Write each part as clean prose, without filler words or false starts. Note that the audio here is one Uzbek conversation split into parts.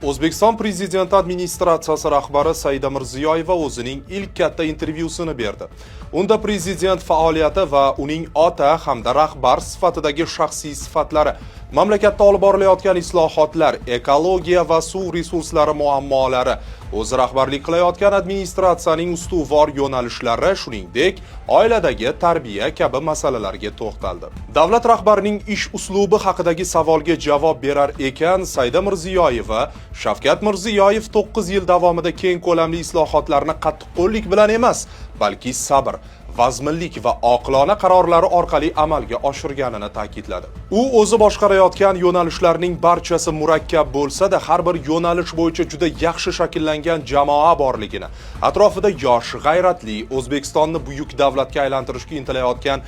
O'zbekiston Prezidenti administratsiyasi rahbari Saida Mirziyoyeva o'zining ilk katta intervyusini berdi. Unda prezident faoliyati va uning ota hamda rahbar sifatidagi shaxsiy sifatlari, mamlakatda olib borilayotgan islohotlar, ekologiya va suv resurslari muammolari, o'zi rahbarlik qilayotgan administratsiyaning ustuvor yo'nalishlari, shuningdek, oiladagi tarbiya kabi masalalarga to'xtaldi. Davlat rahbarining ish uslubi haqidagi savolga javob berar ekan, Saida Mirziyoyeva Shavkat Mirziyoyev 9 yil davomida keng ko'lamli islohotlarni qattiqqo'llik bilan emas, balki sabr, vazminlik va oqilona qarorlari orqali amalga oshirganini ta'kidladi. U o'zi boshqarayotgan yo'nalishlarning barchasi murakkab bo'lsa-da, har bir yo'nalish bo'yicha juda yaxshi shakllangan jamoa borligini, atrofida yosh, g'ayratli, O'zbekistonni buyuk davlatga aylantirishga intilayotgan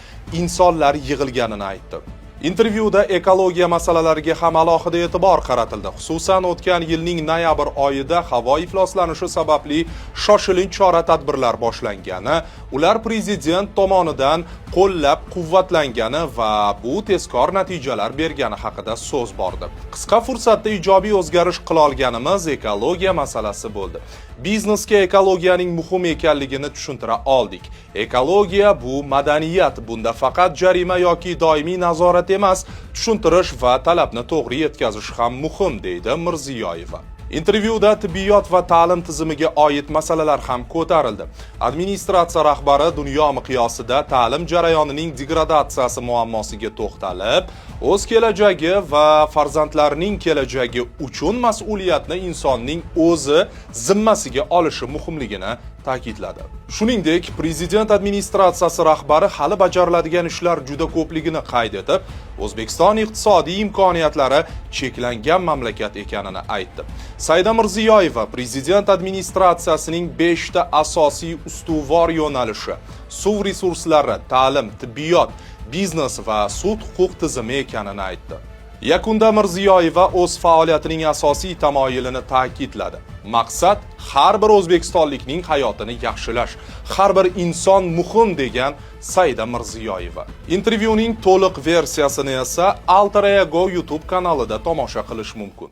insonlar yig'ilganini aytdi. Intervyuda ekologiya masalalariga ham alohida e'tibor qaratildi. Xususan, o'tgan yilning noyabr oyida havo ifloslanishi sababli shoshilinch chora-tadbirlar boshlangani, ular prezident tomonidan qo'llab-quvvatlangani va bu tezkor natijalar bergani haqida so'z bordi. Qisqa fursatda ijobiy o'zgarish qila olganimiz ekologiya masalasi bo'ldi. Biznesga ekologiyaning muhim ekanligini tushuntira oldik. Ekologiya bu madaniyat, bunda faqat jarima yoki doimiy nazorat emas, tushuntirish va talabni to'g'ri yetkazish ham muhim, deydi Mirziyoyeva. Intervyuda tibbiyot va ta'lim tizimiga oid masalalar ham ko'tarildi. Administratsiya rahbari dunyo miqyosida ta'lim jarayonining degradatsiyasi muammosiga to'xtalib, o'z kelajagi va farzandlarining kelajagi uchun mas'uliyatni insonning o'zi zimmasiga olishi muhimligini ta'kidladi. Shuningdek, prezident administratsiyasi rahbari hali bajariladigan ishlar juda ko'pligini qayd etib, O'zbekiston iqtisodiy imkoniyatlari cheklangan mamlakat ekanini aytdi. Saida Mirziyoyeva prezident administratsiyasining 5 ta asosiy ustuvor yo'nalishi: suv resurslari, ta'lim, tibbiyot, biznes va sud-huquq tizimi ekanini aytdi. Yakunda Mirziyoyeva o'z faoliyatining asosiy tamoyilini ta'kidladi. Maqsad har bir o'zbekistonlikning hayotini yaxshilash, har bir inson muhim, degan Saida Mirziyoyeva. Intervyuning to'liq versiyasini esa Alter Ego YouTube kanalida tomosha qilish mumkin.